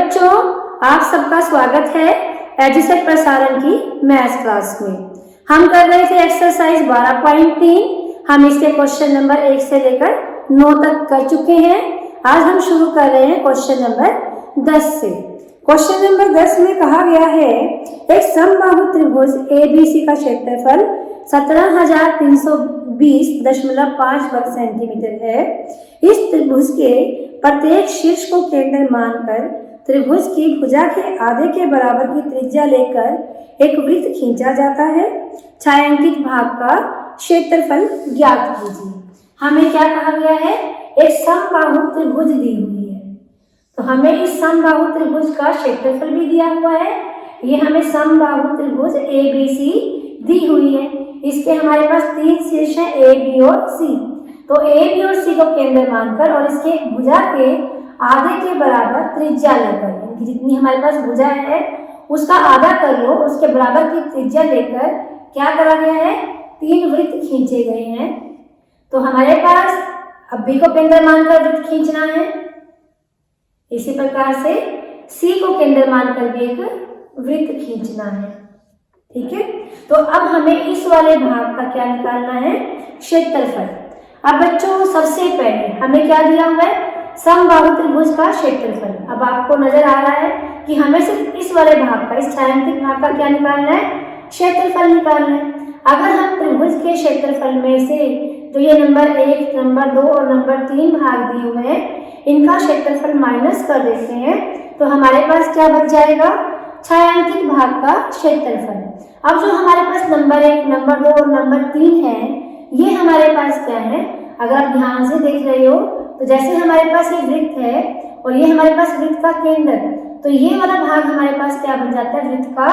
बच्चों, आप सबका स्वागत है एजुसेट प्रसारण की मैथ्स क्लास में। हम कर रहे थे एक्सरसाइज 12.3। हम इसके क्वेश्चन नंबर 1 से लेकर 9 तक कर चुके हैं। आज हम शुरू कर रहे हैं क्वेश्चन नंबर 10 से। क्वेश्चन नंबर 10 में कहा गया है एक समबाहु त्रिभुज ABC का क्षेत्रफल 17,320.5 वर्ग सेंटीमीटर है। इस त्रिभुज के प्रत्येक शीर्ष को केंद्र मानकर त्रिभुज की भुजा के आधे के बराबर की त्रिज्या लेकर एक वृत्त खींचा जाता है। छायांकित भाग का क्षेत्रफल ज्ञात कीजिए। हमें क्या कहा गया है? एक समबाहु त्रिभुज दी हुई है, तो हमें इस समबाहु त्रिभुज का क्षेत्रफल भी दिया हुआ है। ये हमें समबाहु त्रिभुज ABC दी हुई है। इसके हमारे पास 3 शीर्ष हैं, A, B और C। तो A, B और C को केंद्र मानकर और इसके भुजा के आधे के बराबर त्रिज्या लेकर, जितनी हमारे पास भुजा है उसका आधा कर लो, उसके बराबर की त्रिज्या लेकर क्या करा गया है? 3 वृत्त खींचे गए हैं। तो हमारे पास अब B को केंद्र मानकर वृत्त खींचना है। इसी प्रकार से C को केंद्र मानकर भी एक वृत्त खींचना है। ठीक है, तो अब हमें इस वाले भाग का क्या निकालना है? क्षेत्रफल। अब बच्चों, सबसे पहले हमें क्या दिया हुआ है? समबाहु त्रिभुज का क्षेत्रफल। अब आपको नजर आ रहा है कि हमें सिर्फ इस वाले भाग का, इस छायांकित भाग का क्या निकालना है? क्षेत्रफल निकालना है। अगर हम त्रिभुज के क्षेत्रफल में से जो ये नंबर 1, नंबर 2 और नंबर 3 भाग दिए हुए हैं, इनका क्षेत्रफल माइनस कर देते हैं, तो हमारे पास क्या बच जाएगा? छायांकित भाग का क्षेत्रफल। अब जो हमारे पास नंबर 1, नंबर 2 और नंबर 3 है, ये हमारे पास क्या है? अगर आप ध्यान से देख रहे हो तो जैसे हमारे पास ये वृत्त है और ये हमारे पास वृत्त का केंद्र, तो ये वाला भाग हमारे पास क्या बन जाता है? वृत्त का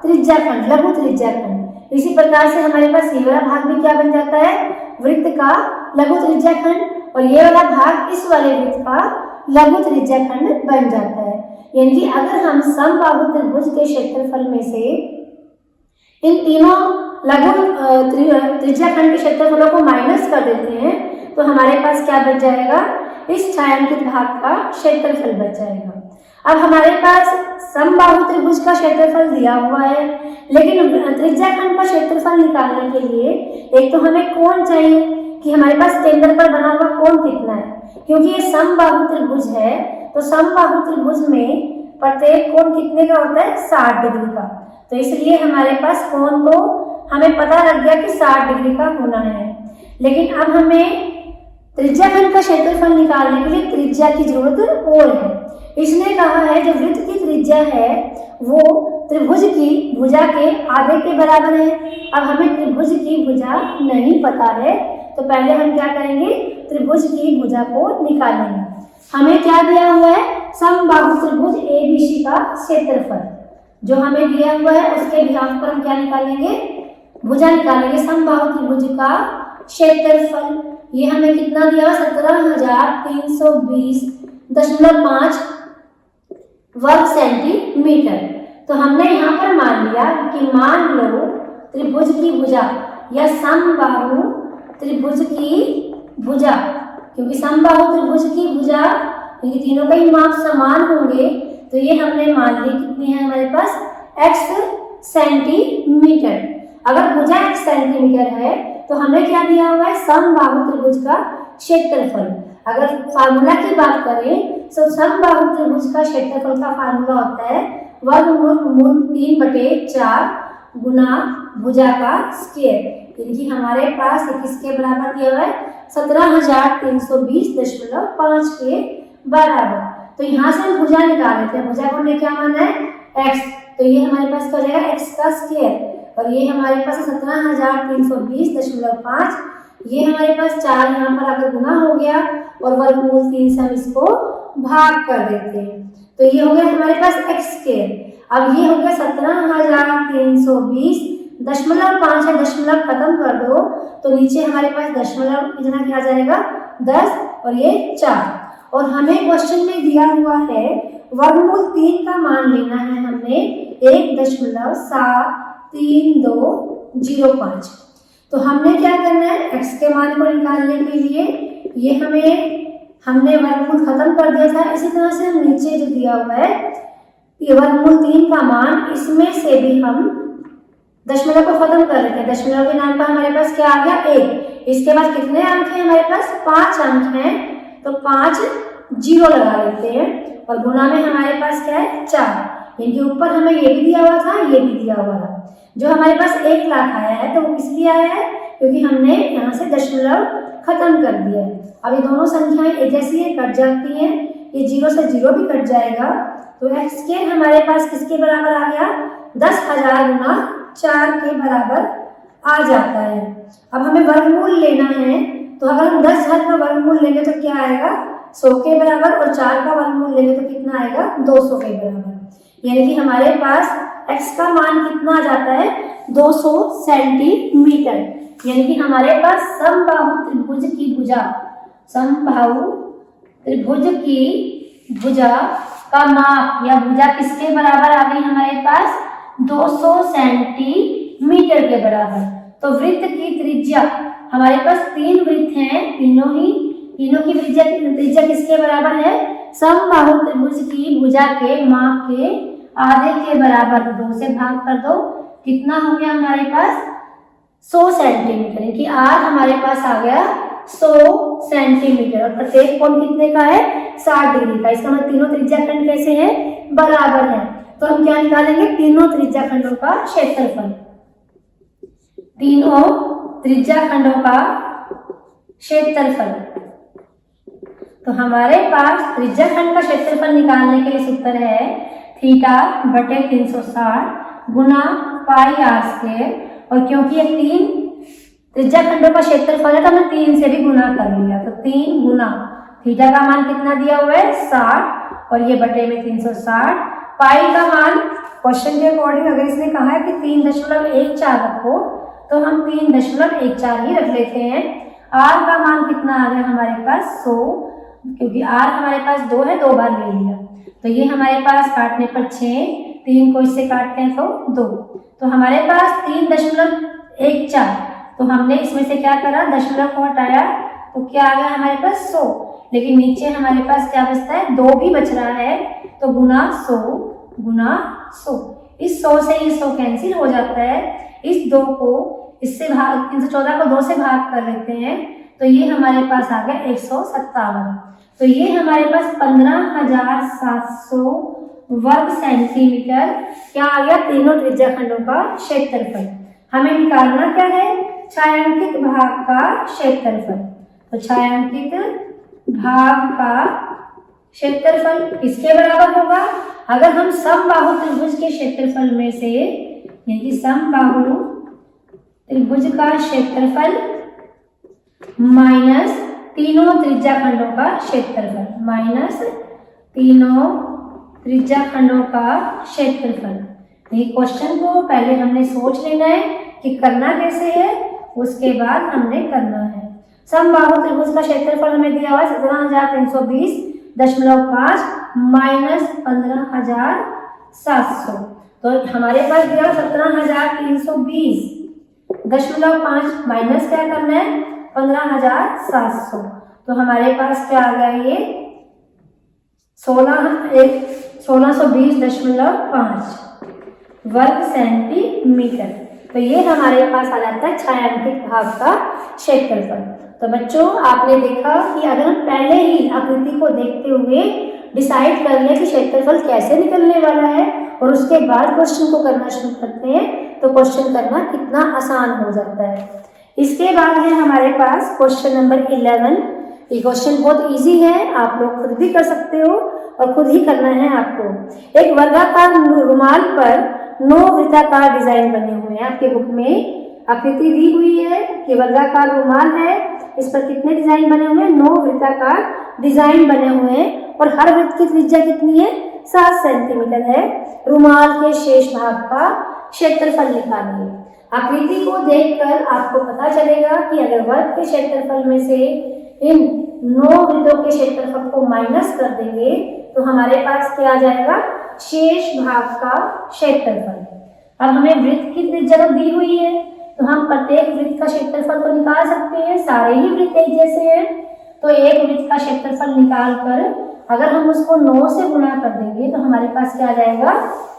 त्रिज्याखंड, लघु त्रिज्याखंड। इसी प्रकार से हमारे पास ये वाला भाग भी क्या बन जाता है? वृत्त का लघु त्रिज्याखंड। और ये वाला भाग इस वाले वृत्त का लघु त्रिज्याखंड बन जाता है। यानी कि अगर हम समबाहु त्रिभुज के क्षेत्रफल में से इन तीनों लघु त्रिज्याखंड के क्षेत्रफलों को माइनस कर देते हैं, तो हमारे पास क्या बच जाएगा? इस छायांकित भाग का क्षेत्रफल बच जाएगा। अब हमारे पास समबाहु त्रिभुज का क्षेत्रफल दिया हुआ है, लेकिन त्रिज्याखंड का क्षेत्रफल निकालने के लिए एक तो हमें कोण चाहिए कि हमारे पास केंद्र पर बना हुआ कोण कितना है। क्योंकि ये समबाहु त्रिभुज है, तो समबाहु त्रिभुज में प्रत्येक कोण कितने का होता है? 60 डिग्री का। तो इसलिए हमारे पास कोण तो हमें पता लग गया कि 60 डिग्री का होना है। लेकिन अब हमें त्रिज्याखंड का क्षेत्रफल निकालने के लिए त्रिज्या की जरूरत और है। इसने कहा है जो वृत्त की त्रिज्या है वो त्रिभुज की भुजा के आधे के बराबर है। अब हमें त्रिभुज की भुजा नहीं पता है, तो पहले हम क्या करेंगे? त्रिभुज की भुजा को निकालेंगे। हमें क्या दिया हुआ है? समबाहु त्रिभुज ABC का क्षेत्रफल जो हमें दिया हुआ है, उसके बिहाफ पर हम क्या निकालेंगे? भुजा निकालेंगे। समबाहु त्रिभुज का क्षेत्रफल ये हमें कितना दिया? 17,320.5 वर्ग सेंटीमीटर। तो हमने यहाँ पर मान लिया कि मान लो त्रिभुज की भुजा या समबाहु त्रिभुज की भुजा, क्योंकि समबाहु त्रिभुज की भुजा क्योंकि तीनों का ही माप समान होंगे, तो ये हमने मान ली कितनी है हमारे पास? x centimetre. अगर भुजा x सेंटीमीटर है तो हमें क्या दिया हुआ है? समबाहु त्रिभुज का क्षेत्रफल। अगर फार्मूला की बात करें तो समबाहु त्रिभुज का क्षेत्रफल का फार्मूला होता है वर्गमूल 3/4 गुना भुजा का स्क्वायर। यानी कि हमारे पास किसके बराबर दिया हुआ है? 17,320.5 के बराबर। तो यहाँ से हम भुजा निकाल लेते हैं। भुजा को हमने क्या माना है? x। तो ये हमारे पास क्या हो जाएगा? x का स्क्वायर। और ये हमारे पास 17,320.5। ये हमारे पास 4 यहाँ पर आकर गुना हो गया और वर्गमूल 3 से हम इसको भाग कर देते हैं, तो ये हो गया हमारे पास x स्क्वायर। अब ये हो गया 17,320.5 है, दशमलव खत्म कर दो तो नीचे हमारे पास दशमलव कितना क्या जाएगा? 10 और ये 4। और हमें क्वेश्चन में दिया हुआ है वर्गमूल 3 का मान लेना है हमने 1.73205। तो हमने क्या करना है? x के मान को निकालने के लिए ये हमें हमने वर्गमूल खत्म कर दिया था। इसी तरह से हम नीचे जो दिया हुआ है ये वर्गमूल 3 का मान, इसमें से भी हम दशमलव को खत्म कर लेते हैं। दशमलव के नाम पर हमारे पास क्या आ गया 1। इसके बाद कितने अंक हैं हमारे पास 5 अंक हैं, तो 5 जीरो लगा लेते हैं और गुना में हमारे पास क्या है 4। इनके ऊपर हमें ये भी दिया हुआ था, ये भी दिया हुआ था। जो हमारे पास 1 लाख आया है तो वो किस लिए आया है, क्योंकि हमने यहाँ से दशमलव खत्म कर दिया है। अब ये दोनों संख्याएं एक जैसी है, कट जाती हैं, ये 0 से 0 भी कट जाएगा, तो x स्क्वायर हमारे पास किसके बराबर आ गया 10,000 गुना 4 के बराबर आ जाता है। अब हमें वर्गमूल लेना है, तो अगर हम 10,000 का वर्गमूल लेंगे तो क्या आएगा 100 के बराबर, और 4 का वर्गमूल लेंगे तो कितना आएगा 200 के बराबर। यानी कि हमारे पास x का मान कितना आ जाता है 200 सेंटीमीटर। यानी कि हमारे पास समबाहु त्रिभुज की भुजा, समबाहु त्रिभुज की भुजा का माप या भुजा किसके बराबर आ गई हमारे पास 200 सेंटीमीटर के बराबर। तो वृत्त की त्रिज्या हमारे पास 3 वृत्त हैं, तीनों की त्रिज्या किसके बराबर है समबाहु त्रिभुज की भुजा के माप के आधे के बराबर। 2 से भाग कर दो, कितना हो गया हमारे पास 100 सेंटीमीटर, यानी कि r हमारे पास आ गया 100 सेंटीमीटर। और प्रत्येक कोण कितने का है 60 डिग्री का। इसका मतलब तीनों त्रिज्या खंड कैसे हैं बराबर है। तो हम क्या निकालेंगे तीनों त्रिज्या खंडों का क्षेत्रफल, तीनों त्रिज्या खंडों का क्षेत्रफल। तो हमारे पास त्रिज्या खंड का क्षेत्रफल निकालने के लिए सूत्र है θ/360 गुना पाई r स्क्वायर। और क्योंकि ये 3 त्रिज्या खंडों का क्षेत्रफल है तो हमने 3 से भी गुना कर लिया। तो 3 गुना थीटा का मान कितना दिया हुआ है 60 और ये बटे में 360। पाई का मान क्वेश्चन के अकॉर्डिंग अगर इसने कहा है कि 3.14 रखो तो हम 3.14 ही रख लेते हैं। r का मान कितना आ गया हमारे पास 100, क्योंकि r हमारे पास 2 है, 2 बार ले लिया। तो ये हमारे पास काटने पर 6, 3 को इससे काटते हैं तो 2, तो हमारे पास 3.14। तो हमने इसमें से क्या करा दशमलव को हटाया तो क्या आ गया हमारे पास 100, लेकिन नीचे हमारे पास क्या बचता है 2 भी बच रहा है, तो गुना 100। इस 100 से ये 100 कैंसिल हो जाता है। इस 2 को इससे भाग 314 को 2 से भाग कर लेते हैं तो ये हमारे पास आ गया 157। तो ये हमारे पास 15,700 वर्ग सेंटीमीटर क्या आ गया तीनों त्रिज्या खंडों का क्षेत्रफल। हमें निकालना क्या है छायांकित भाग का क्षेत्रफल। तो छायांकित भाग का क्षेत्रफल किसके बराबर होगा, अगर हम समबाहु त्रिभुज के क्षेत्रफल में से यानी कि समबाहु त्रिभुज का क्षेत्रफल माइनस तीनों त्रिज्या खंडों का क्षेत्रफल, माइनस तीनों त्रिज्या खंडों का क्षेत्रफल। ये क्वेश्चन को पहले हमने सोच लेना है कि करना कैसे है, उसके बाद हमने करना है। समबाहु त्रिभुज का क्षेत्रफल हमें दिया हुआ है 17,320.5 माइनस 15,700। तो हमारे पास दिया 17,320.5 माइनस क्या करना है 15,700। तो हमारे पास क्या आ गया ये 1620.5 वर्ग सेंटीमीटर। तो ये हमारे पास आ जाता है छायांकित भाग का क्षेत्रफल। तो बच्चों आपने देखा कि अगर हम पहले ही आकृति को देखते हुए डिसाइड कर लें कि क्षेत्रफल कैसे निकलने वाला है और उसके बाद क्वेश्चन को करना शुरू करते हैं तो क्वेश्चन करना कितना आसान हो जाता है। इसके बाद है हमारे पास क्वेश्चन नंबर 11। ये क्वेश्चन बहुत इजी है, आप लोग खुद भी कर सकते हो और खुद ही करना है आपको। एक वर्गाकार रुमाल पर 9 वृत्ताकार डिजाइन बने हुए हैं। आपके बुक में आकृति दी हुई है कि वर्गाकार रुमाल है, इस पर कितने डिजाइन बने हुए हैं 9 वृत्ताकार डिजाइन बने हुए हैं और हर वृत्त की त्रिज्या कितनी है 7 सेंटीमीटर है। रुमाल के शेष भाग का क्षेत्रफल निकालिए। आकृति को देखकर आपको पता चलेगा कि अगर वर्ग के क्षेत्रफल में से इन 9 वृत्तों के क्षेत्रफल को माइनस कर देंगे तो हमारे पास क्या आ जाएगा शेष भाग का क्षेत्रफल। अब हमें वृत्त की त्रिज्या दी हुई है तो हम प्रत्येक वृत्त का क्षेत्रफल तो निकाल सकते हैं, सारे ही वृत्त एक जैसे हैं। तो एक वृत्त का क्षेत्रफल निकाल कर अगर हम उसको 9 से गुणा कर देंगे तो हमारे पास क्या आ जाएगा,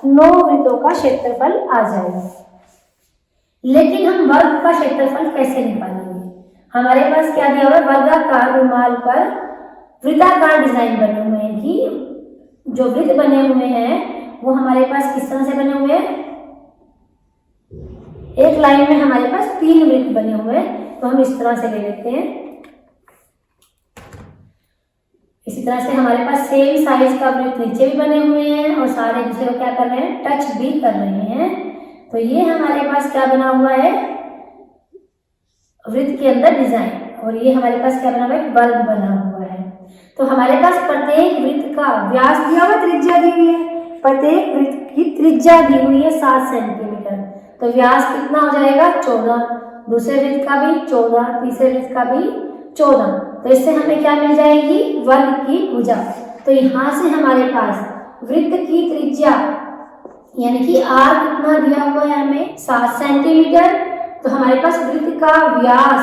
9 वृत्तों का क्षेत्रफल आ जाएगा। लेकिन हम वर्ग का क्षेत्रफल कैसे निकालेंगे? हमारे पास क्या दिया हुआ है, वर्गाकार रुमाल पर वृत्ताकार डिजाइन बने हुए हैं कि जो वृत्त बने हुए हैं वो हमारे पास किस तरह से बने हुए हैं, एक लाइन में हमारे पास 3 वृत्त बने हुए हैं, तो हम इस तरह से ले लेते हैं। इसी तरह से हमारे पास सेम साइज का वृत्त नीचे भी बने हुए हैं और सारे दूसरे को क्या कर रहे हैं, टच भी कर रहे हैं। तो ये हमारे पास क्या बना हुआ है, वृत्त के अंदर डिजाइन, और ये हमारे पास क्या बना हुआ है, वर्ग बना हुआ है। तो हमारे पास प्रत्येक वृत्त का व्यास दिया हुआ, त्रिज्या दी हुई है, प्रत्येक वृत्त की त्रिज्या दी हुई है 7 सेंटीमीटर। तो व्यास कितना हो जाएगा, 14, दूसरे वृत्त का भी 14, तीसरे वृत्त का भी 14। तो इससे हमें क्या मिल जाएगी, वर्ग की भुजा। तो यहाँ से हमारे पास वृत्त की त्रिज्या यानी कि r कितना दिया हुआ है हमें, 7 सेंटीमीटर। तो हमारे पास वृत्त का व्यास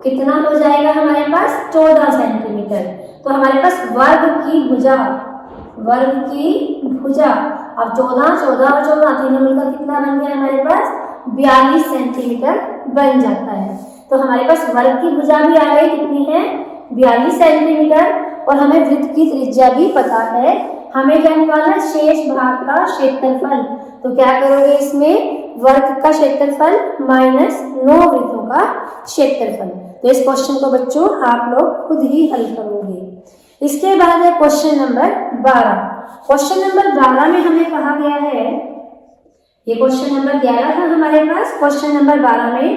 कितना हो जाएगा, हमारे पास 14 सेंटीमीटर। तो हमारे पास वर्ग की भुजा अब 14, 14 और 14 तीनों मिलकर कितना बन गया हमारे पास, 42 सेंटीमीटर बन जाता है। तो हमारे पास वर्ग की भुजा भी आ गई, कितनी है, 42 सेंटीमीटर, और हमें वृत्त की त्रिज्या भी पता है। हमें क्या निकालना है, शेष भाग का क्षेत्रफल। तो क्या करोगे इसमें, वर्ग का क्षेत्रफल माइनस 9 वृत्तों का क्षेत्रफल। तो इस क्वेश्चन को बच्चों आप लोग खुद ही हल करोगे। इसके बाद है क्वेश्चन नंबर 12। क्वेश्चन नंबर 12 में हमें कहा गया है, ये क्वेश्चन नंबर 11 था हमारे पास, क्वेश्चन नंबर 12 में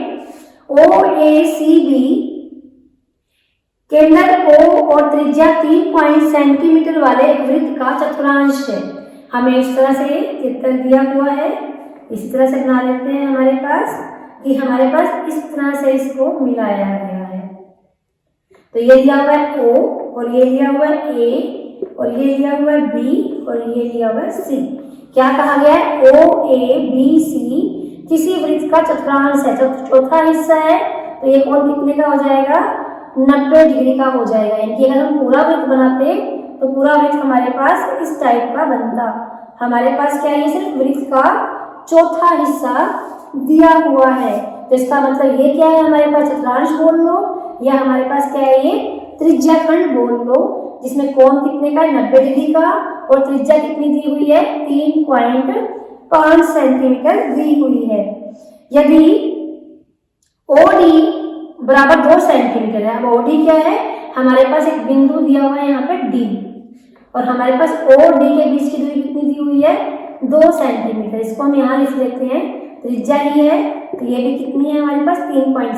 OACB केंद्र O और त्रिज्या 3 सेंटीमीटर वाले एक वृत्त का चतुर्थांश है। हमें इस तरह से चित्र दिया हुआ है, इसी तरह से बना लेते हैं हमारे पास कि हमारे पास इस तरह से इसको मिलाया गया है। तो ये दिया हुआ है O और ये दिया हुआ है A और ये दिया हुआ है B और ये दिया हुआ है C। क्या कहा गया है, OABC किसी वृत्त का चतुर्थांश है, चौथा हिस्सा है। तो ये कोण कितने का हो जाएगा, 90 डिग्री का हो जाएगा। यानी कि अगर हम पूरा वृत्त बनाते तो पूरा वृत्त हमारे पास इस टाइप का बनता। हमारे पास क्या है, सिर्फ वृत्त का चौथा हिस्सा दिया हुआ है। तो इसका मतलब ये क्या है, हमारे पास चतुर्थांश बोल लो, या हमारे पास क्या है, ये त्रिज्याखंड बोल लो, जिसमें कोण कितने का, 90 डिग्री का, और त्रिज्या कितनी दी हुई है, 3.5 सेंटीमीटर दी हुई है। यदि OD बराबर 2 सेंटीमीटर है, अब OD क्या है, हमारे पास एक बिंदु दिया हुआ है यहाँ पे D, और हमारे पास OD के बीच की दूरी कितनी दी हुई है, 2 सेंटीमीटर। इसको हम यहाँ लिख लेते हैं, त्रिज्या ही है, तो ये भी कितनी है हमारे पास, 3.5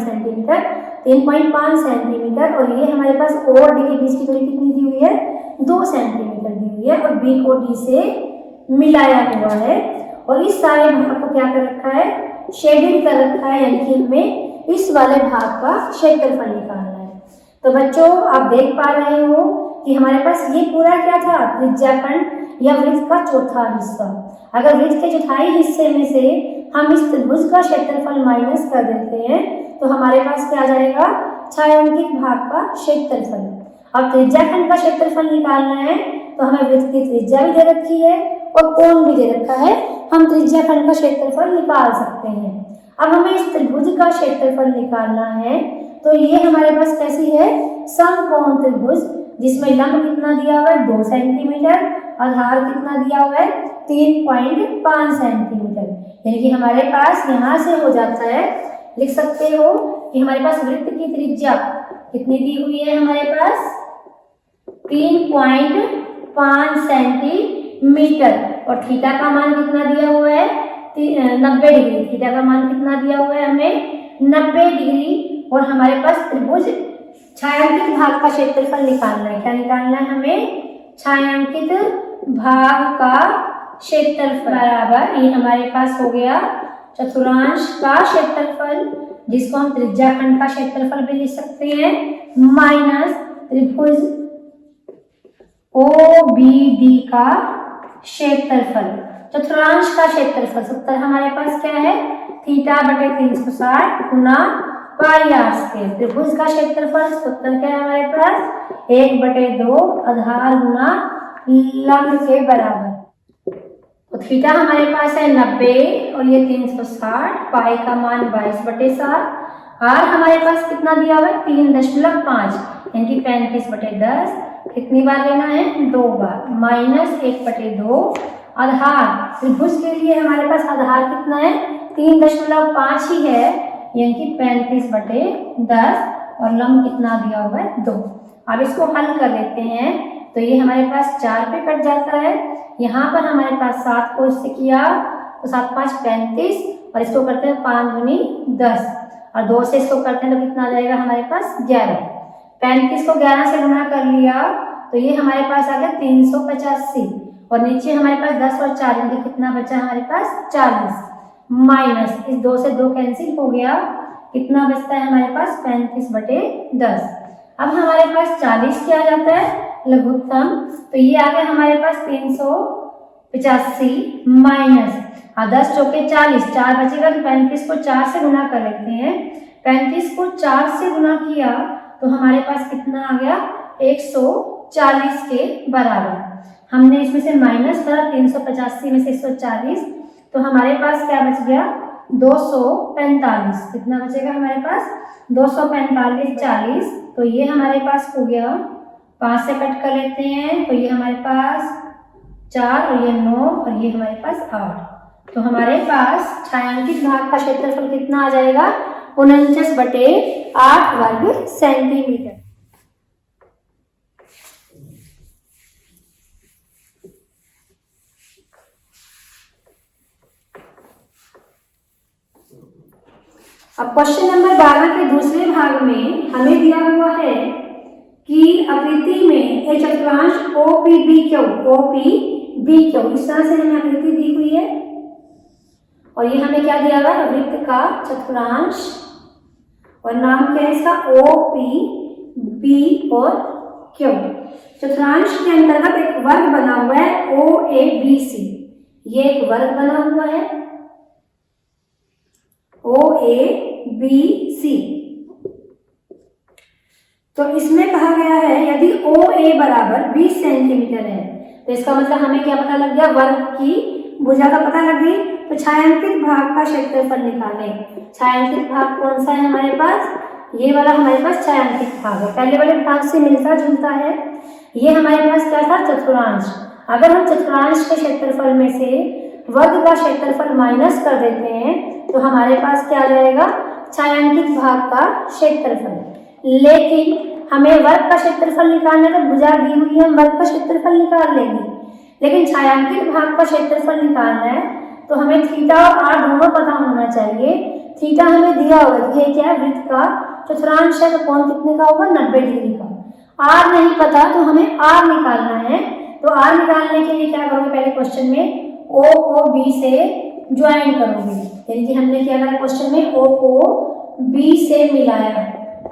सेंटीमीटर, और ये हमारे पास O और D के बीच की दूरी कितनी दी हुई है, 2 सेंटीमीटर दी हुई है, और B को D से मिलाया हुआ है। और इस सारे भाग को क्या कर रखा है, शेडिंग कर रखा है, यानी कि हमें इस वाले भाग का क्षेत्रफल निकालना है। तो बच्चों आप देख पा रहे हो कि हमारे पास ये पूरा क्या था, त्रिज्याखंड या वृत्त का चौथा हिस्सा। अगर वृत्त के चौथाई हिस्से में से हम इस त्रिभुज का क्षेत्रफल माइनस कर देते हैं तो हमारे पास क्या आ जाएगा, छायांकित भाग का क्षेत्रफल। अब त्रिज्याखंड का क्षेत्रफल निकालना है तो हमें वृत्त की त्रिज्या भी दे रखी है और कोण भी दे रखा है, हम त्रिज्याखंड का क्षेत्रफल निकाल सकते हैं। अब हमें इस त्रिभुज का क्षेत्रफल निकालना है तो ये हमारे पास कैसी है, समकोण त्रिभुज, जिसमें लंब कितना दिया हुआ है, 2 सेंटीमीटर, आधार कितना दिया हुआ है, 3.5 सेंटीमीटर। यानी कि हमारे पास यहाँ से हो जाता है, लिख सकते हो कि हमारे पास वृत्त की त्रिज्या कितनी दी हुई है, हमारे पास 3.5 सेंटीमीटर, और थीटा का मान कितना दिया हुआ है, 90 डिग्री। थीटा का मान कितना दिया हुआ है हमें, 90 डिग्री। और हमारे पास त्रिभुज छायांकित भाग का क्षेत्रफल निकालना है। क्या निकालना है हमें, छायांकित भाग का क्षेत्रफल बराबर, ये हमारे पास हो गया चतुर्थांश का क्षेत्रफल, जिसको हम त्रिज्याखंड का क्षेत्रफल भी लिख सकते हैं, माइनस त्रिभुज OBD का क्षेत्रफल। चतुर्थांश का क्षेत्रफल सूत्र हमारे पास क्या है, थीटा बटे 360 गुना पाई आर स्क्वायर। त्रिभुज का क्षेत्रफल सूत्र क्या है हमारे पास 1/2 आधार गुना लंब के बराबर। तो थीटा हमारे पास है 90 और ये 360, पाई का मान 22/7। आर हमारे पास कितना दिया हुआ है 3.5 यानी कि 35/10। कितनी बार लेना है 2 बार। -1/2 आधार। त्रिभुज के लिए हमारे पास आधार कितना है 3.5 ही है यानी कि 35/10 और लंब कितना दिया हुआ है 2। अब इसको हल कर लेते हैं तो ये हमारे पास 4 पे कट जाता है। यहाँ पर हमारे पास 7 को इससे किया तो 7 5 35 और इसको करते हैं 5 दूनी 10 और 2 से इसको करते हैं तो कितना आ जाएगा हमारे पास 11। 35 को 11 से गुना कर लिया तो ये हमारे पास आ गया 385 और नीचे हमारे पास 10 और 4 यानी कितना बचा हमारे पास 40 माइनस इस 2 से 2 कैंसिल हो गया। कितना बचता है हमारे पास 35/10। अब हमारे पास 40 क्या आ जाता है लघुत्तम तो ये आ गया हमारे पास 385 माइनस 10 चौके 40 4 बचेगा तो 35 को 4 से गुना कर लेते हैं। 35 को 4 से गुना किया तो हमारे पास कितना आ गया 140 के बराबर। हमने इसमें से माइनस करा 385 में से 140 तो हमारे पास क्या बच गया 245। कितना बचेगा हमारे पास 245 40 तो ये हमारे पास हो गया 5 से कट कर लेते हैं तो ये हमारे पास 4 और ये 9 और ये हमारे पास 8। तो हमारे पास छायांकित भाग का क्षेत्रफल कितना आ जाएगा 49/8 वर्ग सेंटीमीटर। अब क्वेश्चन नंबर 12 के दूसरे भाग में हमें दिया हुआ है कि आकृति में एक चतुर्थांश OPBQ इस तरह से हमें आकृति दी हुई है और ये हमें क्या दिया हुआ है वृत्त का चतुर्थांश और नाम क्या है इसका OP, B और Q। चतुर्थांश के अंतर्गत एक वर्ग बना हुआ है OABC। ये एक वर्ग बना हुआ है OABC। तो इसमें कहा गया है यदि OA बराबर 20 सेंटीमीटर है तो इसका मतलब हमें क्या पता लग गया वर्ग की भुजा का पता लग गई। तो छायांकित भाग का क्षेत्रफल निकालें। छायांकित भाग कौन सा है हमारे पास ये वाला हमारे पास छायांकित भाग है। पहले वाले भाग से मिलता जुलता है। ये हमारे पास क्या था चतुर्थांश। अगर हम चतुर्थांश के क्षेत्रफल में से वर्ग का क्षेत्रफल माइनस कर देते हैं तो हमारे पास क्या आ जाएगा छायांकित भाग का क्षेत्रफल। लेकिन हमें वर्ग का क्षेत्रफल निकालना तो भुजा दी हुई है हम वर्ग का क्षेत्रफल निकाल लेंगे। लेकिन छायांकित भाग का क्षेत्रफल निकालना है तो हमें थीटा और आर दोनों पता होना चाहिए। थीटा हमें दिया होगा ये क्या है वृत्त का चतुर्थांश है तो कोण कितने का होगा 90 डिग्री का। आर नहीं पता तो हमें आर निकालना है। तो आर निकालने के लिए क्या करोगे पहले क्वेश्चन में O को B से ज्वाइन करोगे यानी कि हमने क्या करा क्वेश्चन में O को B से मिलाया।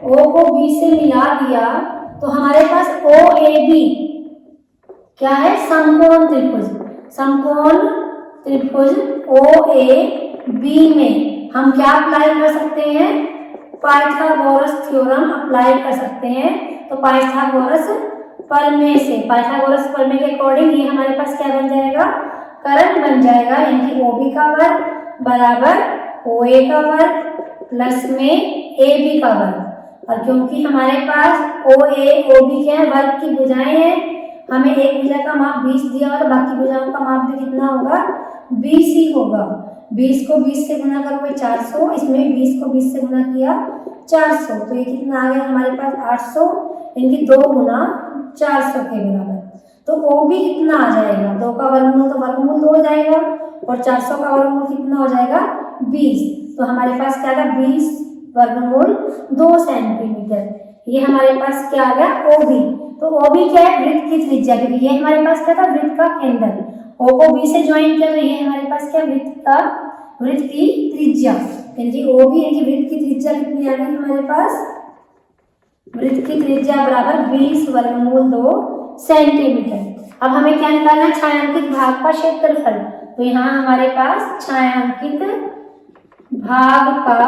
O को B से मिला दिया तो हमारे पास OAB क्या है समकोण त्रिभुज। समकोण त्रिभुज OAB में हम क्या अप्लाई कर सकते हैं पाइथागोरस थ्योरम अप्लाई कर सकते हैं। तो पाइथागोरस प्रमेय से पाइथागोरस प्रमेय के अकॉर्डिंग ये हमारे पास क्या बन जाएगा करण बन जाएगा यानी कि OB का वर्ग बराबर OA का वर्ग प्लस में AB का वर्ग। और क्योंकि हमारे पास OA OB क्या है वर्ग की भुजाएं हैं हमें एक भुजा का माप 20 दिया और बाकी भुजाओं का माप भी कितना होगा 20 ही होगा। 20 को 20 से गुना करोगे 400 इसमें 20 को 20 से गुना किया 400 तो ये कितना आ गया हमारे पास 800 इनकी 2 गुना 400 के बराबर। तो OB कितना आ जाएगा 2 का वर्गमूल तो वर्गमूल 2 हो जाएगा और 400 का वर्गमूल कितना हो जाएगा 20। तो हमारे पास क्या था 20 वर्गमूल 2 सेंटीमीटर। ये हमारे पास क्या आ गया OB। तो OB क्या है वृत्त की त्रिज्या क्योंकि ये हमारे पास क्या था वृत्त का केंद्र। O को B से ज्वाइन किया तो ये हमारे पास क्या वृत्त की त्रिज्या यानी कि OB यानी कि वृत्त की त्रिज्या कितनी आ गई हमारे पास वृत्त की त्रिज्या बराबर 20 वर्गमूल 2 सेंटीमीटर। अब हमें क्या निकालना है छायांकित भाग का क्षेत्रफल। तो यहाँ हमारे पास छायांकित भाग का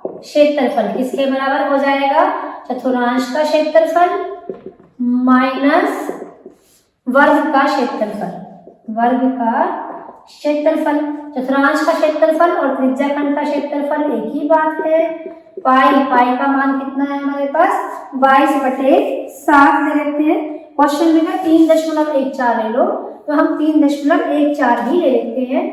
क्षेत्रफल किसके बराबर हो जाएगा? चतुर्थांश का क्षेत्रफल माइनस वर्ग का क्षेत्रफल, वर्ग का क्षेत्रफल। चतुर्थांश का क्षेत्रफल और त्रिज्याखंड का क्षेत्रफल एक ही बात है। पाई का मान कितना है हमारे पास? 22/7 ले लेते हैं। क्वेश्चन में है 3.14 ले लो, तो हम 3.14 ही ले लेते हैं।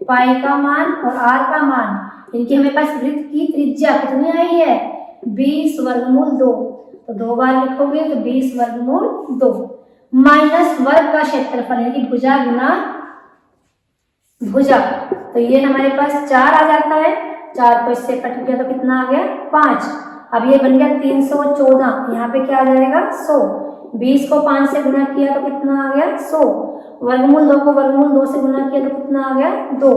पाई का मान और आर का मान, इनकी हमें पास वृत्त की त्रिज्या कितनी आई है? 20 वर्गमूल 2, तो 2 बार लिखोगे तो 20 वर्गमूल 2 माइनस वर्ग का क्षेत्रफल यानी भुजा गुना भुजा, तो ये हमारे पास 4 आ जाता है। 4 को इससे कट गया तो कितना आ गया? 5। अब ये बन गया 314, यहाँ पे क्या आ जाएगा? 100। 20 को 5 से गुना किया तो कितना आ गया? 100। वर्गमूल 2 को वर्गमूल 2 से गुना किया तो कितना आ गया? 2,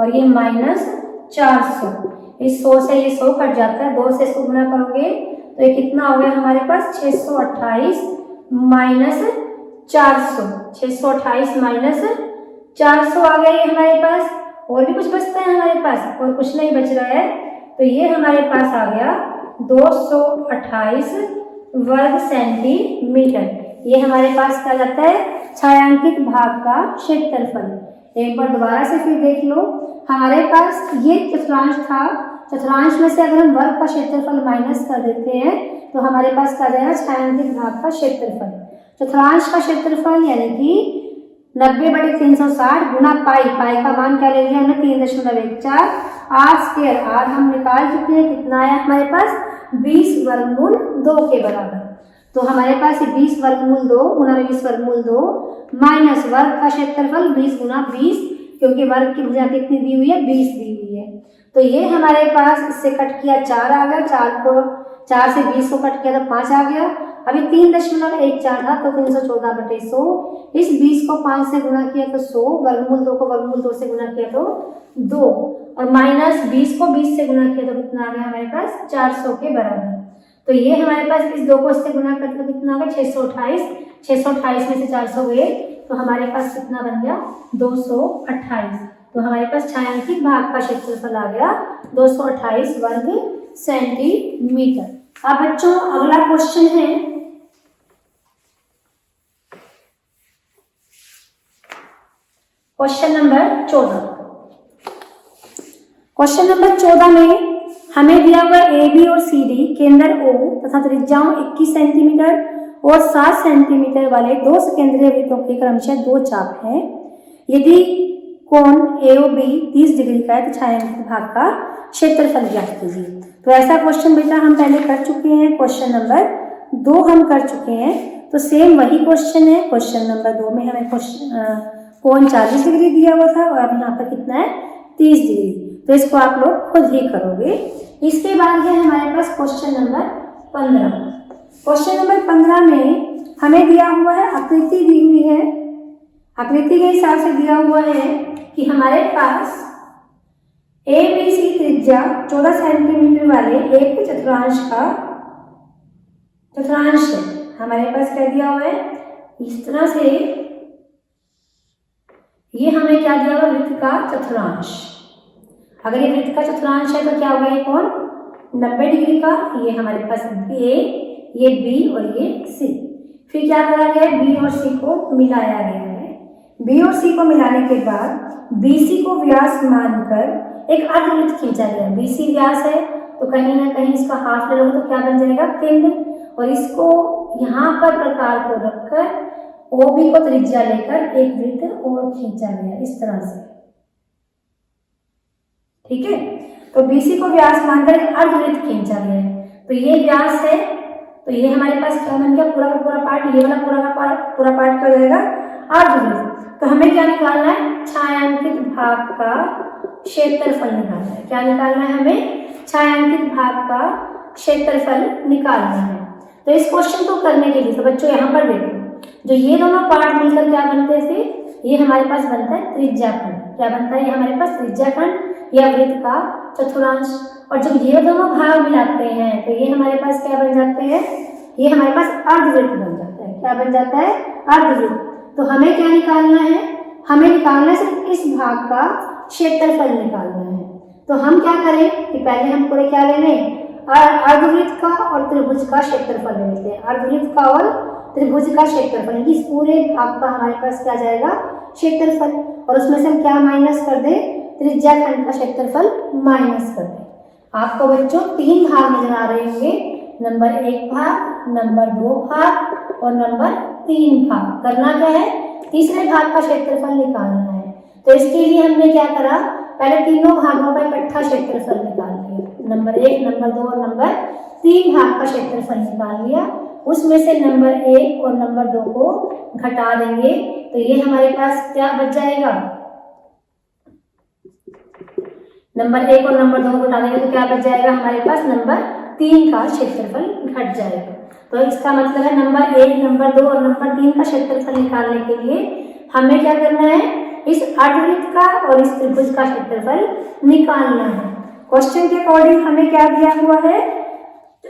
और ये माइनस 400। इस 100 से ये 100 कट जाता है, 2 से इसको गुना करोगे तो ये कितना हो गया हमारे पास? 628 माइनस 400। 628 माइनस 400 आ गया ये हमारे पास। और भी कुछ बचता है हमारे पास? और कुछ नहीं बच रहा है, तो ये हमारे पास आ गया 228 वर्ग सेंटीमीटर। ये हमारे पास क्या जाता है? छायांकित भाग का क्षेत्रफल। एक बार दोबारा से फिर देख लो, हमारे पास ये चतुर्थांश था। चतुर्थांश में से अगर हम वर्ग का क्षेत्रफल माइनस कर देते हैं तो हमारे पास क्या जाएगा? छायांकित भाग का क्षेत्रफल। चतुर्थांश का क्षेत्रफल यानी कि 90/360 गुना पाई का मान क्या ले लिया हमने? 3.14। आर स्क्वायर, आर हम निकाल चुके हैं, कितना आया हमारे पास? 20 वर्गमूल 2 के बराबर। तो हमारे पास 20 वर्गमूल 2 गुना 20 वर्गमूल 2 माइनस वर्ग का क्षेत्रफल 20 गुना 20, क्योंकि वर्ग की भुजा कितनी दी हुई है? 20 दी हुई है। तो ये हमारे पास इससे कट किया 4 आ गया, 4 से 20 को कट किया तो 5 आ गया। अभी 3.14 था तो 314/100। इस 20 को 5 से गुना किया तो 100, वर्गमूल 2 को वर्गमूल 2 से गुना किया तो 2, और माइनस 20 को 20 से गुना किया तो कितना आ गया हमारे पास? 400 के बराबर। तो ये हमारे पास इस 2 को इससे गुना करते तो कितना आ गया? 628। 628 में से 400 गए तो हमारे पास कितना बन गया? 228। तो हमारे पास छायांकित भाग का क्षेत्रफल आ गया 228 वर्ग सेंटीमीटर। अब बच्चों अगला क्वेश्चन है क्वेश्चन नंबर 14। क्वेश्चन नंबर 14 में हमें दिया हुआ ए बी और सी डी केंद्र ओ तथा त्रिज्याओं 21 सेंटीमीटर और 7 सेंटीमीटर वाले 2 सकेंद्रीय वृत्तों के क्रमशः 2 चाप हैं। यदि कोण ए ओ बी 30 डिग्री का है तो छायांकित भाग का क्षेत्रफल ज्ञात कीजिए। तो ऐसा क्वेश्चन बेटा हम पहले कर चुके हैं, क्वेश्चन नंबर 2 हम कर चुके हैं। तो सेम वही क्वेश्चन है। क्वेश्चन नंबर 2 में हमें कोण 40 डिग्री दिया हुआ था और अब यहाँ पर कितना है? 30 डिग्री। तो इसको आप लोग खुद ही करोगे। इसके बाद है हमारे पास क्वेश्चन नंबर 15। क्वेश्चन नंबर 15 में हमें दिया हुआ है, आकृति दी हुई है। आकृति के हिसाब से दिया हुआ है कि हमारे पास ए बी सी त्रिज्या 14 सेंटीमीटर वाले एक चतुर्थांश है। हमारे पास क्या दिया हुआ है? इस तरह से ये हमें क्या दिया हुआ? वृत्त का चतुर्थांश। अगर ये वृत्त का चतुर्थांश है तो क्या होगा? ये कोण 90 डिग्री का। ये हमारे पास ए, ये बी और ये सी। फिर क्या करा गया है? बी और सी को मिलाया गया है। बी और सी को मिलाने के बाद बीसी को व्यास मानकर एक अर्धवृत्त खींचा गया। बीसी व्यास है तो कहीं ना कहीं इसका हाफ ले लोगे तो क्या बन जाएगा? केंद्र। और इसको यहाँ पर प्रकार को रखकर ओबी को त्रिज्या लेकर एक वृत्त और खींचा गया इस तरह से। ठीक है, तो बीसी को व्यास मानकर एक अर्धवृत्त खींचा गया है। तो ये व्यास है, तो ये हमारे पास क्या बन गया? पूरा का पूरा पार्ट, ये वाला पूरा पार्ट क्या हो जाएगा? अर्धवृत्त। तो हमें क्या निकालना है? छायांकित भाग का क्षेत्रफल निकालना है। क्या निकालना है हमें? छायांकित भाग का क्षेत्रफल निकालना है। तो इस क्वेश्चन को करने के लिए तो बच्चों यहाँ पर देखो, जो ये दोनों पार्ट मिलकर क्या बनते थे? ये हमारे पास बनता है त्रिज्याखंड। क्या बनता है? ये हमारे पास त्रिज्याखंड या वृत्त का चतुर्थांश। और जब ये दोनों भाग मिलाते हैं तो ये हमारे पास क्या बन जाते हैं? ये हमारे पास अर्धवृत्त बन जाता है। क्या बन जाता है? अर्धवृत्त। तो हमें क्या निकालना है? हमें निकालना है सिर्फ इस भाग का क्षेत्रफल निकालना है। तो हम क्या करें कि पहले हम पूरे क्या ले लें, अर्धवृत्त का और त्रिभुज का क्षेत्रफल ले लेते हैं। अर्धवृत्त का और त्रिभुज का क्षेत्रफल, इस पूरे भाग का हमारे पास क्या जाएगा, क्षेत्रफल, और उसमें से हम क्या माइनस कर दें, त्रिज्या खंड का क्षेत्रफल माइनस कर दें। आपको बच्चों 3 भाग नजर आ रहे होंगे, नंबर 1 भाग, नंबर 2 भाग और नंबर 3 भाग। करना क्या है, तीसरे भाग का क्षेत्रफल निकालना है। तो इसके लिए हमने क्या करा, पहले तीनों भागों का इकट्ठा क्षेत्रफल निकाल लिया। नंबर 1, नंबर 2 और नंबर 3 भाग का क्षेत्रफल निकाल लिया। उसमें से नंबर 1 और नंबर 2 को घटा देंगे तो ये हमारे पास क्या बच जाएगा, नंबर 1 और नंबर 2 को घटा देंगे तो क्या बच जाएगा हमारे पास, नंबर 3 का क्षेत्रफल घट जाएगा। तो इसका मतलब है नंबर 1, नंबर 2 और नंबर 3 का क्षेत्रफल निकालने के लिए हमें क्या करना है, इस अर्धवृत्त का और इस त्रिभुज का क्षेत्रफल निकालना है। क्वेश्चन के अकॉर्डिंग हमें क्या दिया हुआ है,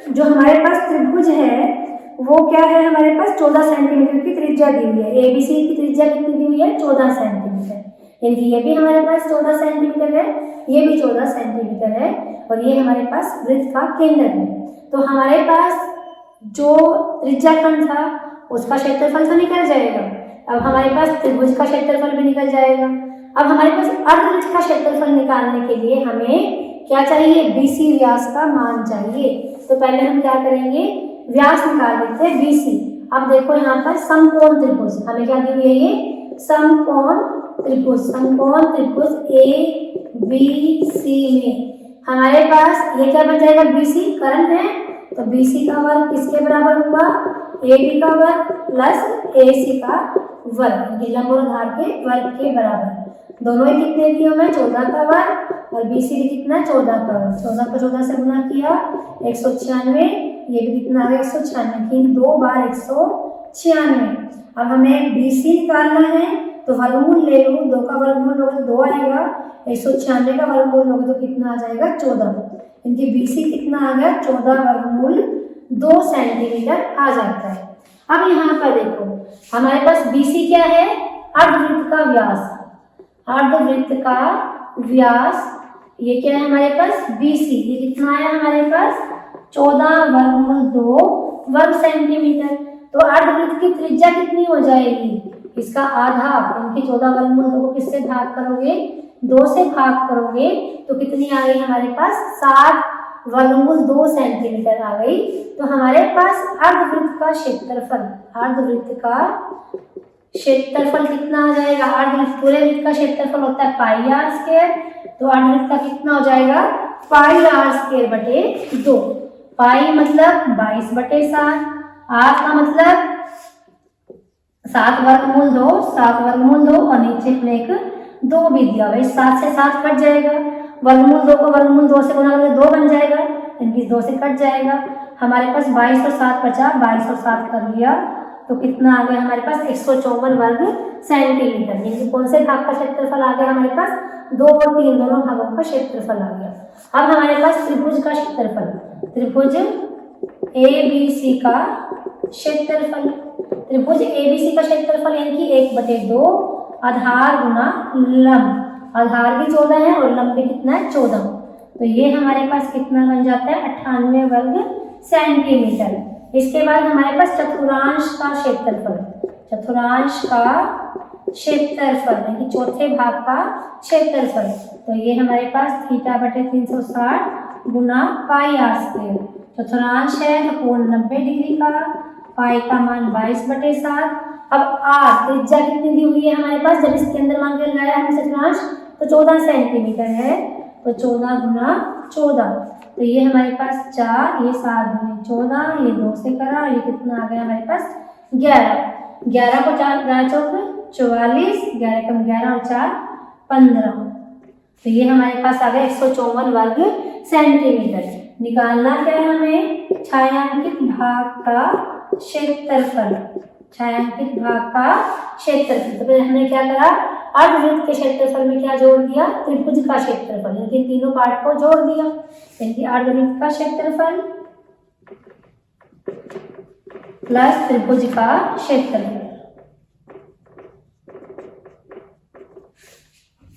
जो हमारे पास त्रिभुज है वो क्या है, हमारे पास 14 सेंटीमीटर की त्रिज्या दी हुई है। एबीसी की त्रिज्या कितनी दी हुई है, 14 सेंटीमीटर। यानी ये भी हमारे पास 14 सेंटीमीटर है, ये भी 14 सेंटीमीटर है, और ये हमारे पास वृत्त का केंद्र है। तो हमारे पास जो त्रिज्या खंड था उसका क्षेत्रफल तो निकल जाएगा। अब हमारे पास त्रिभुज का क्षेत्रफल भी निकल जाएगा। अब हमारे पास अर्धवृत्त का क्षेत्रफल निकालने के लिए हमें क्या चाहिए, बीसी व्यास का मान चाहिए। तो पहले हम क्या करेंगे, व्यास निकाल लेते हैं बीसी। अब देखो यहाँ पर समकोण त्रिभुज हमें क्या दी हुई है, ये समकोण त्रिभुज, समकोण त्रिभुज ए बी सी में हमारे पास ये क्या बन जाएगा, बीसी कर्ण है तो बीसी का वर्ग किसके बराबर होगा, ए बी का वर्ग प्लस ए सी का वर्ग, लंब और आधार के वर्ग के बराबर। दोनों ही कितने दिए हुए, 14 का वर्ग, और बीसी भी कितना, 14 का वर्ग। 14 को 14 से गुना किया 196, ये भी कितना आ गया 196, 2 बार 196। अब हमें बीसी निकालना है तो वर्गमूल ले लो, 2 का वर्गमूल लोगे तो 2 आएगा, 196 का वर्गमूल लोगे तो कितना आ जाएगा 14। इनकी बीसी कितना आ गया, 14 वर्गमूल 2 सेंटीमीटर आ जाता है। अब यहाँ पर देखो हमारे पास बीसी क्या है, अर्धवृत्त का व्यास, अर्धवृत्त का व्यास ये क्या है हमारे पास, बीसी, ये कितना आया हमारे पास 14 वर्गमूल 2 वर्ग सेंटीमीटर। तो अर्धवृत्त की त्रिज्या कितनी हो जाएगी, इसका आधा, इनकी 14 वर्गमूल 2 को किससे भाग करोगे, 2 से भाग करोगे तो कितनी आ गई हमारे पास, 7 वर्गमूल 2 सेंटीमीटर आ गई। तो हमारे पास अर्धवृत्त का क्षेत्रफल, अर्धवृत्त का क्षेत्रफल कितना आ जाएगा, अर्धवृत्त पूरे वृत्त का क्षेत्रफल होता है पाई आर स्क्वायर, तो अर्धवृत्त का कितना हो जाएगा, पाई आर स्क्वायर बटे 2। पाई मतलब 22 बटे 7, आर का मतलब 7 वर्गमूल 2, 7 वर्गमूल 2 और नीचे में एक 2 भी दिया हुआ है, 7 से 7 कट जाएगा, वर्गमूल 2 को वर्गमूल 2 से गुना करेंगे 2 बन जाएगा, इनकी 2 से कट जाएगा। हमारे पास 22 और 7 बचा, 22 और 7 कर लिया तो कितना आ गया हमारे पास 154 वर्ग सेंटीमीटर। यानी कौन से भाग का क्षेत्रफल आ गया हमारे पास, 2 और 3 दोनों भागों का क्षेत्रफल आ गया। अब हमारे पास त्रिभुज का क्षेत्रफल, त्रिभुज एबीसी का क्षेत्रफल, त्रिभुज एबीसी का क्षेत्रफल यानी कि 1/2 आधार गुना लंब, आधार भी 14 है और लंब भी कितना है 14, तो ये हमारे पास कितना बन जाता है 98 वर्ग सेंटीमीटर। इसके बाद हमारे पास चतुर्थांश का क्षेत्रफल, चतुर्थांश का क्षेत्रफल यानी चौथे भाग का क्षेत्रफल, तो ये हमारे पास थीटा बटे 360 गुना पाई आर स्क्वायर। चतुर्थांश है तो कोण 90 डिग्री का, पाई का मान 22 बटे 7। अब आर त्रिज्या कितनी दी हुई है हमारे पास, जब इसके अंदर मान के लगाया हमने चतुर्थांश तो 14 सेंटीमीटर है, तो 14 गुना 14, तो ये हमारे पास 4, ये 7 दूनी 14, ये 2 से करा, ये कितना आ गया हमारे पास 11, 11 को 4 चौक 44, 11 कम 11 और 4 15, तो ये हमारे पास आ गया 154 वर्ग सेंटीमीटर। निकालना क्या है हमें, छायांकित भाग का क्षेत्रफल, छायांकित भाग का क्षेत्रफल। तो फिर हमने क्या करा, अर्धवृत्त के क्षेत्रफल में क्या जोड़ दिया, त्रिभुज का क्षेत्रफल, यानी तीनों पार्ट को जोड़ दिया, यानी अर्धवृत्त का क्षेत्रफल प्लस त्रिभुज का क्षेत्रफल।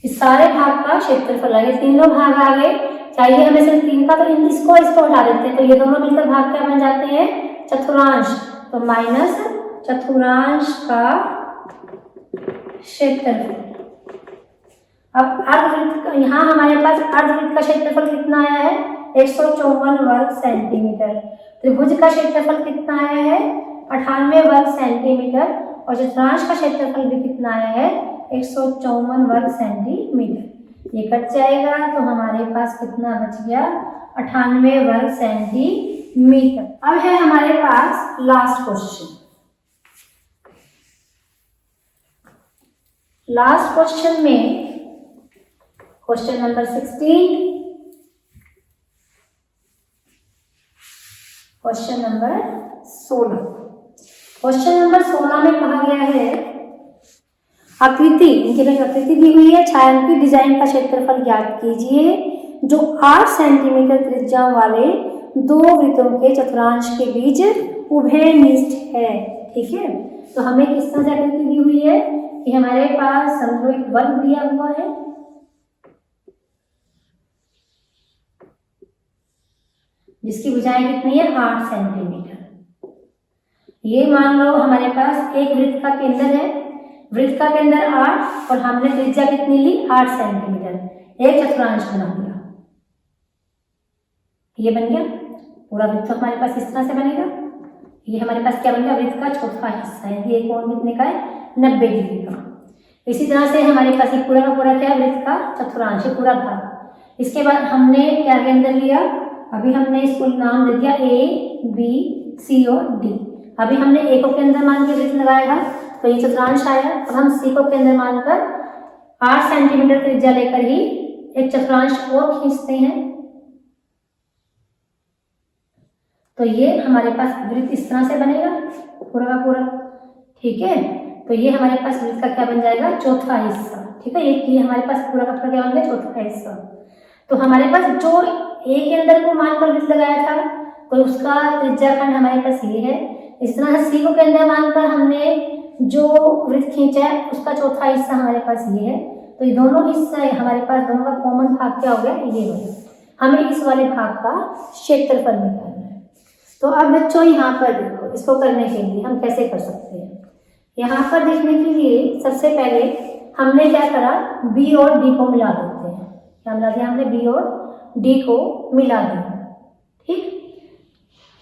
इस सारे भाग का क्षेत्रफल आ गया, तीनों भाग आ गए, चाहिए हमें सिर्फ 3 का, तो इसको हटा देते हैं, तो ये दोनों मिलकर भाग क्या बन जाते हैं, चतुर्थांश। तो माइनस चतुर्थांश का क्षेत्रफल। अब अर्धवृत्त का, यहाँ हमारे पास अर्धवृत्त का क्षेत्रफल कितना आया है, 154 वर्ग सेंटीमीटर। त्रिभुज का क्षेत्रफल कितना आया है, 98 वर्ग सेंटीमीटर, और चतुर्थांश का क्षेत्रफल भी कितना आया है, 154 वर्ग सेंटीमीटर। ये कट जाएगा तो हमारे पास कितना बच गया, 98 वर्ग सेंटीमीटर। अब है हमारे पास लास्ट क्वेश्चन। लास्ट क्वेश्चन में question number 16, question number 16। Question number 16 में कहा गया है, आकृति, इनके लिए आकृति दी हुई है, छायांकित डिजाइन का क्षेत्रफल ज्ञात कीजिए जो 8 सेंटीमीटर त्रिज्या वाले दो वृत्तों के चतुर्थांश के बीच उभयनिष्ठ है। ठीक है, तो हमें किस तरह से आकृति दी हुई है कि हमारे पास समझो एक वर्ग दिया हुआ है, जिसकी भुजाएं कितनी है, 8 सेंटीमीटर। ये मान लो हमारे पास एक वृत्त का केंद्र है, वृत्त का केंद्र 8 और हमने त्रिज्या कितनी ली, 8 सेंटीमीटर, एक चतुर्थांश बना दिया। ये बन गया पूरा वृत्त, हमारे पास इस तरह से बनेगा। ये हमारे पास क्या बन गया, वृत्त का चौथा हिस्सा है। ये कोण कितने का है, 90 डिग्री का। इसी तरह से हमारे पास ये पूरा का पूरा क्या है, वृत्त का चतुर्थांश, पूरा भाग। इसके बाद हमने क्या केंद्र लिया, अभी हमने इसको नाम दे दिया A, B, C और D। अभी हमने A को केंद्र मान के वृत्त लगाया था, तो ये चतुर्थांश आया। अब हम C को केंद्र मानकर 8 सेंटीमीटर त्रिज्या लेकर ही एक चतुर्थांश और खींचते हैं, तो ये हमारे पास वृत्त इस तरह से बनेगा पूरा का पूरा। ठीक है, तो ये हमारे पास वृत्त का क्या बन जाएगा, चौथा हिस्सा। ठीक है, ये हमारे पास पूरा का पूरा क्या बन गया, चौथा हिस्सा। तो हमारे पास जो A के अंदर को मानकर वृत्त लगाया था, तो उसका त्रिज्या खंड हमारे पास ये है। इस तरह से C को केंद्र मानकर हमने जो वृत्त खींचा है, उसका चौथा हिस्सा हमारे पास ये है। तो ये दोनों हिस्सा हमारे पास, दोनों का कॉमन भाग क्या हो गया, ये हो गया। हमें इस वाले भाग का क्षेत्रफल निकालना है। तो अब बच्चों यहाँ पर देखो, इसको करने के लिए हम कैसे कर सकते हैं। यहाँ पर देखने के लिए सबसे पहले हमने क्या करा, B और D को मिला देते हैं। क्या मिला दिया हमने, B और D को मिला दिया। ठीक,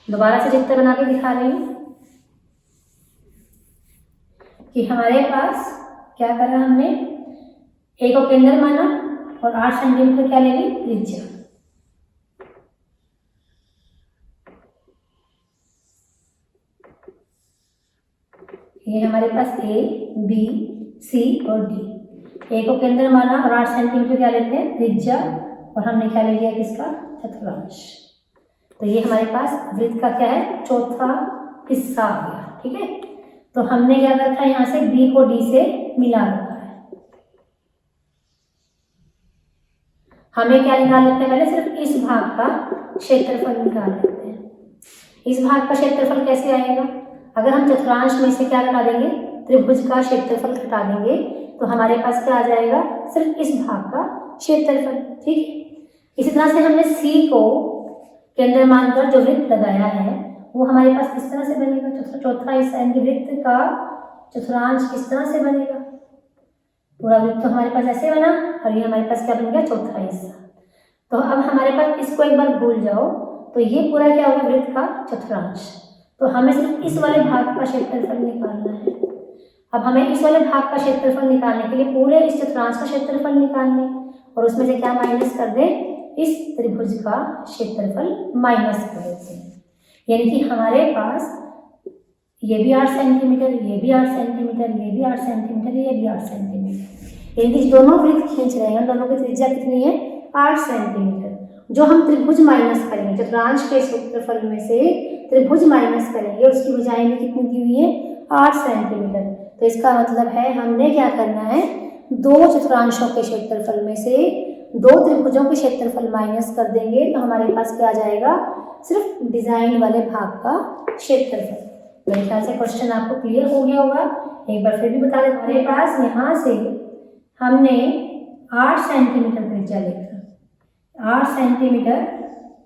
दोबारा से चित्र बना के दिखा रही हूँ कि हमारे पास क्या करा हमने, A को केंद्र माना और 8 सेंटीमीटर क्या ले ली, त्रिज्या। ये हमारे पास A, B, C और D। A को केंद्र माना और 8 सेंटीमीटर क्या लेते हैं, त्रिज्या, और हमने क्या ले लिया, किसका, चतुर्थांश। तो ये हमारे पास वृत्त का क्या है, चौथा हिस्सा आ गया। ठीक है, तो हमने क्या रखा है, यहाँ से B को D से मिला रखा है। हमें क्या निकाल लेते हैं, पहले सिर्फ इस भाग का क्षेत्रफल निकाल लेते हैं। इस भाग का क्षेत्रफल कैसे आएगा, अगर हम चतुर्थांश में से क्या घटा देंगे, त्रिभुज का क्षेत्रफल घटा देंगे, तो हमारे पास क्या आ जाएगा, सिर्फ इस भाग का क्षेत्रफल। ठीक है, इसी तरह से हमने C को केंद्र मानकर जो वृत्त लगाया है, वो हमारे पास किस तरह से बनेगा, चौथा हिस्सा, यानी वृत्त का चतुर्थांश किस तरह से बनेगा, पूरा वृत्त तो हमारे पास ऐसे बना, और ये हमारे पास क्या बन गया, चौथा हिस्सा। तो अब हमारे पास इसको एक बार भूल जाओ, तो ये पूरा क्या होगा, वृत्त का चतुर्थांश। तो हमें सिर्फ इस वाले भाग का क्षेत्रफल निकालना है। अब हमें इस वाले भाग का क्षेत्रफल निकालने के लिए पूरे इस चतुर्थांश का क्षेत्रफल निकालने, और उसमें से क्या माइनस कर दें, इस त्रिभुज का क्षेत्रफल माइनस कर देते हैं। यानी कि हमारे पास ये भी 8 सेंटीमीटर, ये भी 8 सेंटीमीटर, ये भी 8 सेंटीमीटर, ये भी 8 सेंटीमीटर, यानी कि दोनों वृत्त खींच रहे हैं, दोनों की त्रिज्या कितनी है, 8 सेंटीमीटर। जो हम त्रिभुज माइनस करेंगे, चतुर्थांश के क्षेत्रफल में से त्रिभुज माइनस करेंगे, उसकी भुजाएं भी कितनी दी हुई है, 8 सेंटीमीटर। तो इसका मतलब है हमने क्या करना है, दो चतुर्थांशों के क्षेत्रफल में से दो त्रिभुजों के क्षेत्रफल माइनस कर देंगे, तो हमारे पास क्या आ जाएगा, सिर्फ डिजाइन वाले भाग का क्षेत्रफल। मेरे ख्याल से क्वेश्चन आपको क्लियर हो गया होगा। एक बार फिर भी बता दें, हमारे पास यहाँ से हमने 8 सेंटीमीटर त्रिज्या लेकर 8 सेंटीमीटर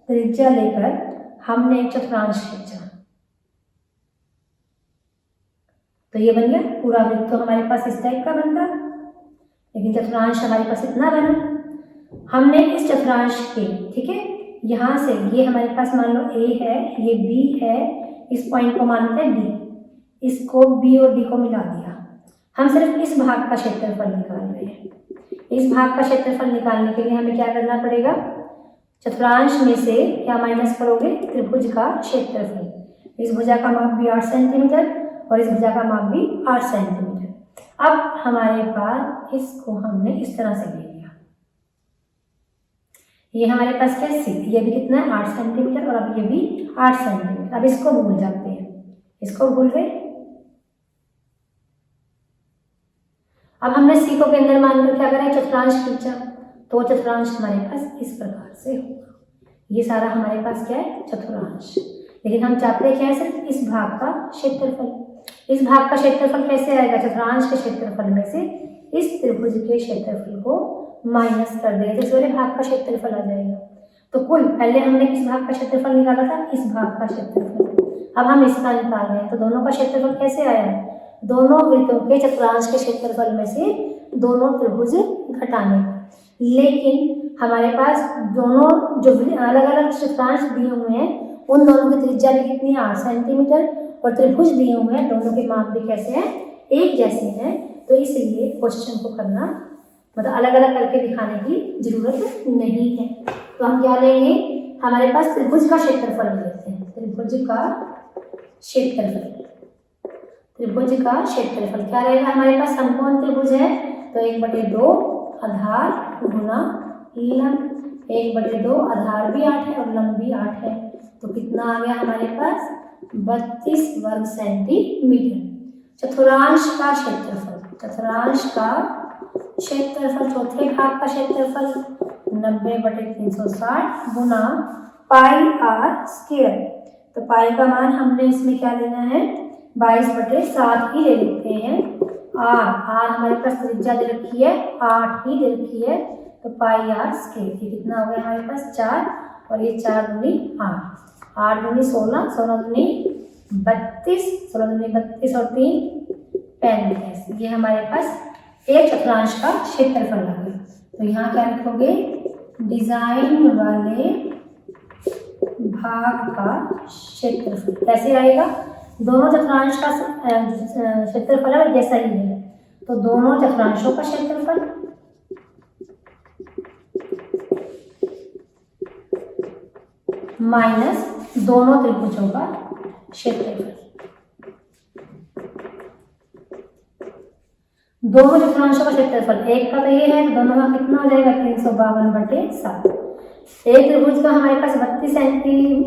त्रिज्या लेकर हमने एक चतुर्थांश खींचा, तो ये बन गया पूरा वृत्त। तो हमारे पास इस टाइप का बनता, लेकिन चतुर्थांश हमारे पास इतना बना। हमने इस चतुर्थांश के, ठीक है, यहाँ से ये हमारे पास मान लो A है, ये B है, इस पॉइंट को मानते हैं D, इसको B और D को मिला दिया। हम सिर्फ इस भाग का क्षेत्रफल निकाल रहे हैं। इस भाग का क्षेत्रफल निकालने के लिए हमें क्या करना पड़ेगा, चतुर्थांश में से क्या माइनस करोगे, त्रिभुज का क्षेत्रफल। इस भुजा का माप भी 8 सेंटीमीटर और इस भुजा का माप भी 8 सेंटीमीटर। अब हमारे पास इसको हमने इस तरह से ले लिया, ये हमारे पास क्या सी, ये भी कितना है 8 सेंटीमीटर और अब ये भी 8 सेंटीमीटर। अब इसको भूल जाते हैं, इसको भूल गए। अब हमने सी को केंद्र मानकर क्या करें, चतुर्थांश खींचा, तो चतुर्थांश हमारे पास इस प्रकार से होगा। ये सारा हमारे पास क्या है, चतुर्थांश। लेकिन हम चाहते क्या है, सिर्फ इस भाग का क्षेत्रफल। इस भाग का क्षेत्रफल कैसे आएगा, चतुर्थांश के क्षेत्रफल में से इस त्रिभुज के क्षेत्रफल को माइनस कर देगा, तो इस वाले भाग का क्षेत्रफल आ जाएगा। तो कुल पहले हमने किस भाग का क्षेत्रफल निकाला था, इस भाग का क्षेत्रफल। अब हम इसका निकाल रहे हैं, तो दोनों का क्षेत्रफल कैसे आया, दोनों वृत्तों के चतुर्थांश के क्षेत्रफल में से दोनों त्रिभुज घटाने का। लेकिन हमारे पास दोनों जो अलग अलग चतुर्थांश दिए हुए हैं उन दोनों की त्रिज्या भी कितनी है, 8 सेंटीमीटर, और त्रिभुज दिए हुए हैं दोनों के माप भी कैसे हैं, एक जैसे हैं। तो इसलिए क्वेश्चन को करना मतलब अलग अलग करके दिखाने की जरूरत नहीं है। तो हम क्या लेंगे, हमारे पास त्रिभुज का क्षेत्रफल लेते हैं, त्रिभुज का क्षेत्रफल। त्रिभुज का क्षेत्रफल क्या रहेगा, हमारे पास समकोण त्रिभुज है, तो 1/2 आधार गुना लंब। 1/2 आधार भी 8 है और लंब भी 8 है, तो कितना आ गया हमारे पास 32 वर्ग सेंटीमीटर। चतुर्थांश का क्षेत्रफल, चतुर्थांश का क्षेत्रफल, चौथे भाग का क्षेत्रफल 90/360 गुना पाई आर स्क्वायर। तो पाई का मान हमने इसमें क्या लेना है, 22/7 ही ले लेते हैं। आर हमारे पास त्रिज्या दे रखी है 8 ही दे रखी है, तो पाई आर स्क्वायर। ये कितना हो गया हमारे पास 4 और ये 4 दूनी 8, 8 दूनी 16, 16 दूनी 32, 16 दूनी 32 और 3 35। ये हमारे पास एक चतुर्थांश का क्षेत्रफल आ गया। तो यहाँ क्या लिखोगे, डिजाइन वाले भाग का क्षेत्रफल। कैसे आएगा, दोनों चतुर्थांश का क्षेत्रफल है जैसा ही है, तो दोनों चतुर्थांशों का क्षेत्रफल माइनस दोनों त्रिभुजों का क्षेत्रफल। दोनों चतुर्थांशों का क्षेत्रफल, एक का तो ये है, तो दोनों का कितना हो जाएगा 352/7। एक त्रिभुज का हमारे पास 32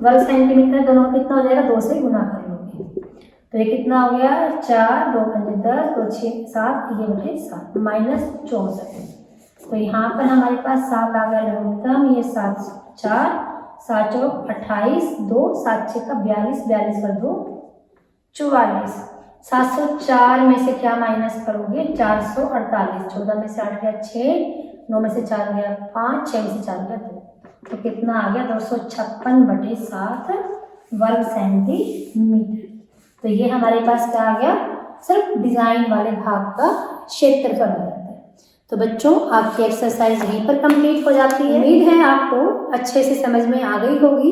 वर्ग सेंटीमीटर, दोनों का कितना हो जाएगा, 2 से गुना कर लोगे, तो ये कितना हो गया 4, 2 5 10, 2 6 7, ये बटे 7 माइनस 64। तो यहाँ पर हमारे पास 7 आ गया लघुत्तम, ये 7 4 7 चौक 28, 2 7 6 का 42, 42 पर 2 44। 704 में से क्या माइनस करोगे, 448। 14 में से 8 गया 6, 9 में से 4 गया 5, 6 में से 4 गया 2, तो कितना आ गया 256/7 वर्ग सेंटीमीटर। तो ये हमारे पास क्या आ गया, सिर्फ डिजाइन वाले भाग का क्षेत्रफल हो जाता है। तो बच्चों आपकी एक्सरसाइज यहीं पर कंप्लीट हो जाती है। उम्मीद है आपको अच्छे से समझ में आ गई होगी।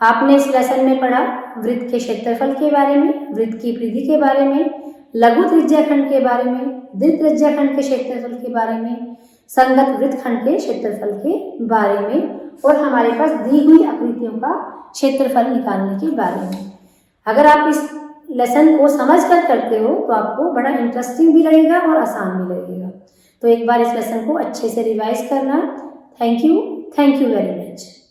आपने इस लेसन में पढ़ा वृत्त के क्षेत्रफल के बारे में, वृत्त की परिधि के बारे में, लघु त्रिज्याखंड के बारे में, दीर्घ त्रिज्याखंड के क्षेत्रफल के बारे में, संगत वृत्तखंड के क्षेत्रफल के बारे में, और हमारे पास दी हुई आकृतियों का क्षेत्रफल निकालने के बारे में। अगर आप इस लेसन को समझ कर करते हो तो आपको बड़ा इंटरेस्टिंग भी लगेगा और आसान भी लगेगा। तो एक बार इस लेसन को अच्छे से रिवाइज करना। Thank you very much.